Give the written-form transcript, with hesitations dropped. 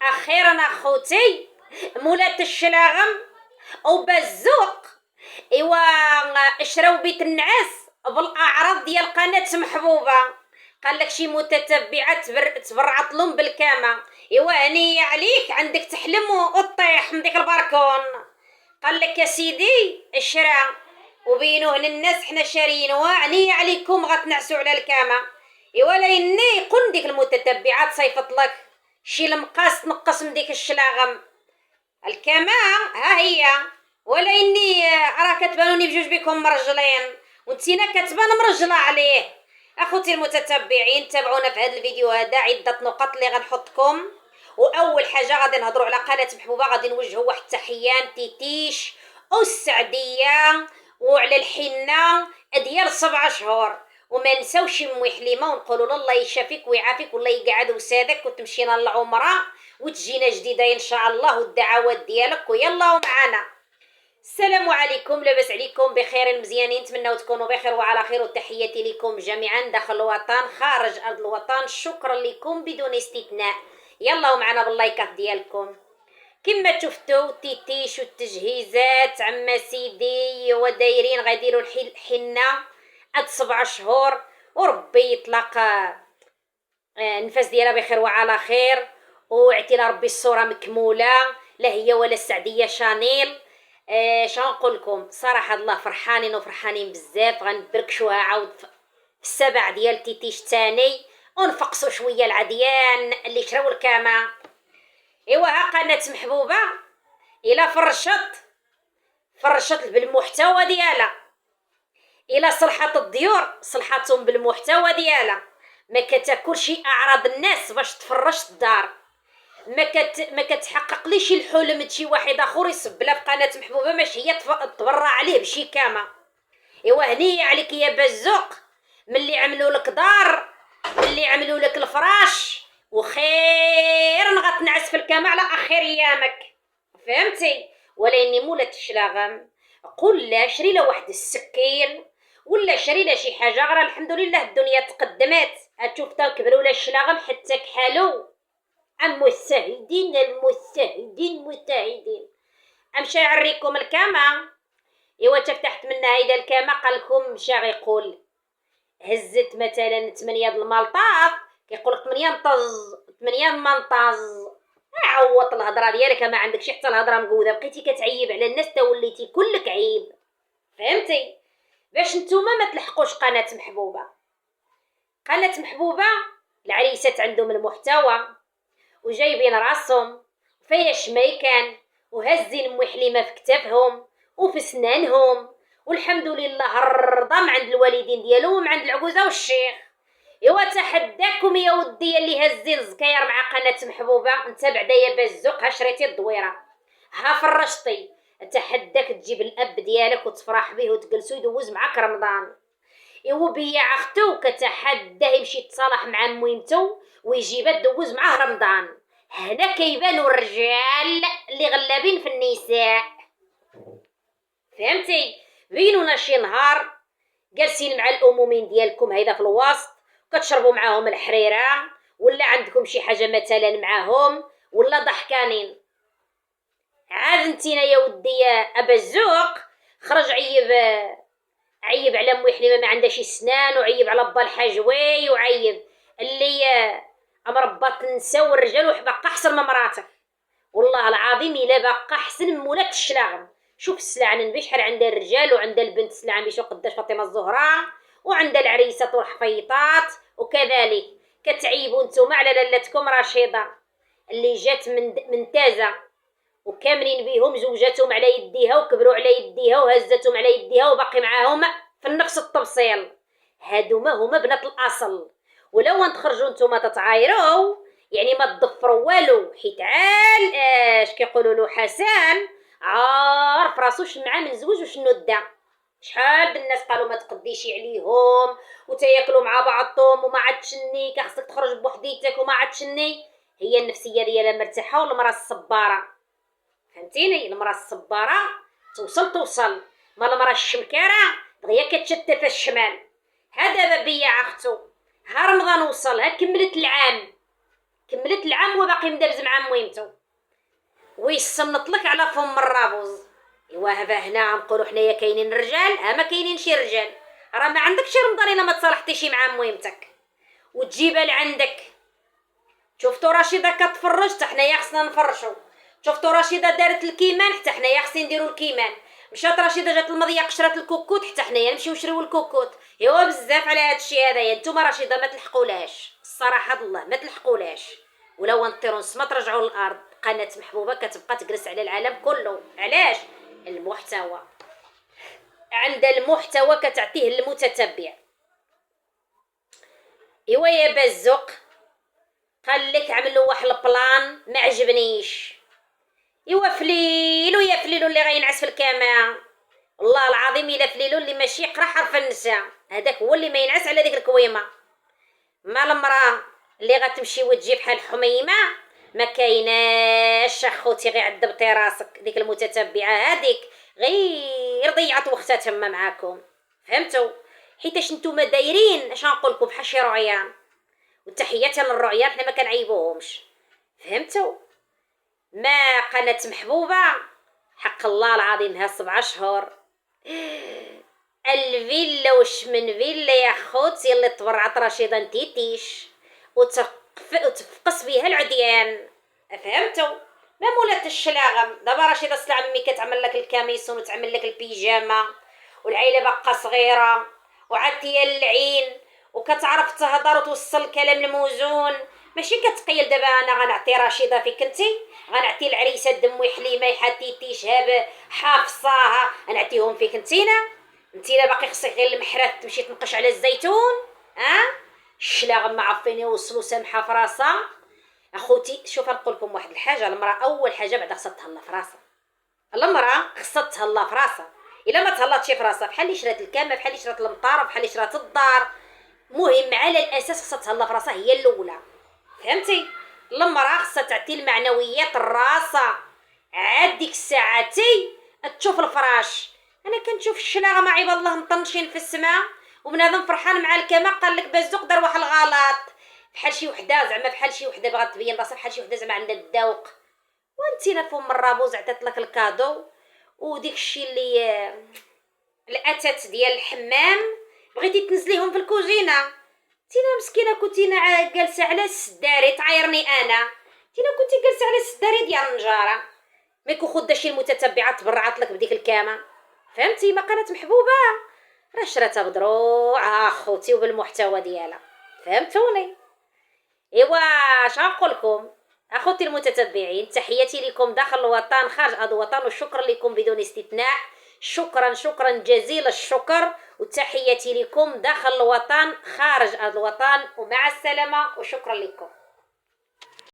اخيرا اخوتي مولات الشلاغم وبزوق. ايوا شراو بيت النعاس بالاعراض ديال قناه محبوبه. قال لك شي متتبعات تبرعت لهم بالكامه. ايوا هنيه عليك، عندك تحلم وتطيح من ديك الباركون. قال لك يا سيدي الشرا وبينوه للناس حنا شاريين، وعني عليكم غتنعسوا على الكامه. ايوا لاني يقول ديك المتتبعات صيفط لك شي المقاس تنقص من ديك الشلاغم الكامه. ها هي، ولا اني راه كتبانوني بجوج بكم مرجلين وانتينا كتبان مرجله عليه. اخوتي المتتبعين تابعونا في هذا الفيديو هذا، عده نقط اللي غنحطكم. واول حاجه غادي نهضروا على قناه محبوبه، غادي نوجهوا واحد التحيه تيتيش والسعديه وعلى الحنه ديال 7 شهور. وما نساوش امي حليمه ونقولوا له الله يشافيك ويعافيك والله يقعد وسادك وتمشينا للعمره وتجينا جديده ان شاء الله، والدعوات ديالك ويلا ومعانا. السلام عليكم، لاباس عليكم بخير مزيانين، نتمنى تكونوا بخير وعلى خير، وتحياتي لكم جميعا داخل الوطن خارج ارض الوطن، شكرا لكم بدون استثناء. يلا ومعنا باللايكات ديالكم. كما شفتوا تيتيش والتجهيزات عما سيدي ودايرين غيديروا الحنه قد 7 شهور، وربي يطلق النفس ديالها بخير وعلى خير، وعتينا ربي الصوره مكموله لا هي ولا السعديه شانيل. شنو نقول لكم صراحه الله فرحانين وفرحانين بزاف. غنبركشوها عاود في 7 ديال تيتيش تاني، ونفقصوا شويه العديان اللي شراو الكامه. ايوا ها قناه محبوبه الى فرشت بالمحتوى ديالها، الى صلحت الديور صلحتهم بالمحتوى ديالها. ما كتاكلش اعراض الناس باش تفرش الدار، ما كتحقق ليش الحلم شي واحد اخر يصب لها في قناه محبوبه باش هي تبرع عليه بشي كامه. ايوا هنيه عليك يا بزوق، ملي عملوا لك دار، ملي عملوا لك الفراش، وخير غتنعس في الكامه على اخر ايامك، فهمتي؟ ولا اني مولات الشلاغم قول لا شري له واحد السكين ولا شري له شي حاجه غير. الحمد لله الدنيا تقدمت، هتشوف تا كبروا له الشلاغم حتى كحالو. المستهدين امشي يعريكم الكامه. ايوا تفتحت منها هيدا الكامه قال لكم مشى غيقول هزت مثلا 8 د المالطاط، كيقول لك 8 نطز 8 منطز. عوض الهضره ديالك، ما عندك شي حتى الهضره مقوده، بقيتي كتعيب على الناس تا وليتي كلك عيب، فهمتي؟ باش نتوما ما تلحقوش قناه محبوبه. قناه محبوبه العريسات عندهم المحتوى وجايبين راسهم فيا شميكان وهزين ام حليمه في كتافهم وفي سنانهم، والحمد لله الرضا من عند الوالدين ديالهم عند العجوزه والشيخ. ايوا تحداكم يا ودي اللي هزين زكاير مع قناه محبوبه، انت بعدا يا بزوق ها شريتي الدويره ها فرشتي، اتحداك تجيب الاب ديالك وتفرح به وتجلسوا يدوز معاك رمضان. ايوا بيا اختو كتحداه يمشي يتصالح مع مويمتو ويجيبها تدوز معاه رمضان. هنا كيبانوا الرجال اللي غلابين في النساء، فهمتي؟ بينونا شي نهار جالسين مع الامومين ديالكم هيدا في الوسط كتشربوا معاهم الحريره، ولا عندكم شي حاجه مثلا معاهم، ولا ضحكانين. عاد انتينا يا ودي يا ابا الزوق خرج عيب على امي حليمه ما عندها شي سنان، وعيب على با الحاجوي، وعيب اللي امربط نساو الرجال وحبقى احسن من مراتك. والله العظيم الا باقا احسن من مولات الشلاغم. شوف السلعن بشحال عندها الرجال وعندها البنت سلعن بشو قداش فاطمه الزهراء، وعندها العريسات والحفيطات، وكذلك كتعيبوا نتوما على لالتكم رشيده اللي جات من تازه، وكاملين بيهم زوجاتهم على يديها وكبروا على يديها وهزتهم على يديها وباقي معاهم في نفس التبصيل. هادو ما هما بنات الاصل. ولو تخرجوا نتوما تتعايروا يعني ما تضفروا والو، حيت عال اش كيقولوا له حسن عارف راسو شنو معاه من زوج وشنو دا. شحال الناس قالوا ما تقديش عليهم وتياكلوا مع بعضهم وما عادشني خاصك تخرج بوحديتك وما عادشني. هي النفسيه ديالها مرتاحه والمراه الصباره، فهمتيني؟ المراه الصباره توصل، ما المراه الشمكاره دغيا كتشتت في الشمال. هذا بابيا اختو ها رمضان وصل، ها كملت العام، كملت العام وباقي مدابز مع مويمتو ويصنط لك على فم الرابوز. ايوا هنا نقولوا حنايا كاينين رجال ما كاينين شي رجال، راه ما عندكش رمضان الا ما تصالحتيش مع مويمتك وتجيبها لعندك. شفتوا رشيده كتفرج حتى حنايا خصنا نفرشوا، شفتوا رشيده دارت الكيمان حتى حنايا خصنا نديروا الكيمان، مشات رشيده جات المضيه قشرات الكوكوت حتى حنايا نمشيو نشريو الكوكوت. ايوا بزاف على هذا الشيء هذايا. نتوما رشيده ما تلحقولاش الصراحه الله، ما تلحقولاش، ولو نطيروا نسما ترجعوا للارض. قناه محبوبه كتبقى تجلس على العالم كله. علاش؟ المحتوى، عند المحتوى كتعطيه المتتبع. ايوا يا بزق قال لك عملوا واحد البلان ما عجبنيش. ايوا فليلو يا فليلو اللي غينعس في الكامع، والله العظيم الا فليلو اللي ماشي يقرا حرف النساء هذاك هو اللي ما ينعس على ديك الكويمه. ما المراه اللي غتمشي وتجي بحال حميمه ما كايناش اخوتي، غير عذبتي راسك. ديك المتتبعه هذيك غير ضيعت وقتها تما معاكم، فهمتوا؟ حيتاش نتوما دايرين اش غنقول لكم بحال شي رعيان، والتحيات للرعيان حنا ما كنعيبوهمش، فهمتوا؟ ما قناه محبوبه حق الله العظيم ها 7 شهور الفيلا وش من فيلا يا خوتي اللي تبرعت رشيده نتيتيش وتفقس فيها العديان، فهمتوا؟ ما مولات الشلاغم. دابا رشيده سلعه مي كتعمل لك الكاميسون وتعمل لك البيجامه والعيله باقا صغيره وعاتيه العين وكتعرف تهضر وتوصل الكلام الموزون، ماشي كتقيل. دابا انا غنعطي رشيده فيك انتي، غنعطي العريسه دموي حليمه حتيتي شهاب حافصاها غنعطيهم فيك انتينا. انتينا باقي خصك غير المحرات تمشي تنقش على الزيتون. الشلاغم ما عارفين يوصلوا سامحه في راسها. اخوتي شوف نقول لكم واحد الحاجه، المراه اول حاجه بعدا خصها تهلا في راسها. المراه خصها تهلا في راسها، الا ما تهلاش في راسها بحال اللي شرات الكامه بحال اللي شرات المطار بحال اللي شرات الدار، مهم على الاساس خصها تهلا في راسها هي الاولى، فهمتي؟ المراه خصها تعطي المعنويات الراسه. عاد ديك الساعتي تشوف الفراش. انا كنشوف الشلاغه مع عباد الله مطنشين في السماء وبنادم فرحان مع الكما قال لك بزوق دار واحد الغلط بحال شي وحده، زعما بحال شي وحده بغات تبين راسها، بحال شي وحده زعما عندها الذوق. وانتينا فم الرابوز عطات لك الكادو وديك الشيء اللي الاتات ديال الحمام بغيتي تنزليهم في الكوزينه. تينا مسكينه كنتينا جالسه على السداري تعايرني انا، تينا كنتي جالسه على السداري ديال النجاره ميكو خد شي المتتبعات تبرعت لك بديك الكامه، فهمتي؟ ما قناه محبوبه راه شراتها بدروعها اخوتي وبالمحتوى ديالها، فهمتوني؟ ايوا شنقول لكم اخوتي المتتبعين، تحياتي لكم داخل الوطن خارج ارض الوطن، وشكرا لكم بدون استثناء. شكرا جزيل الشكر، وتحياتي لكم داخل الوطن خارج ارض الوطن، ومع السلامه وشكرا لكم.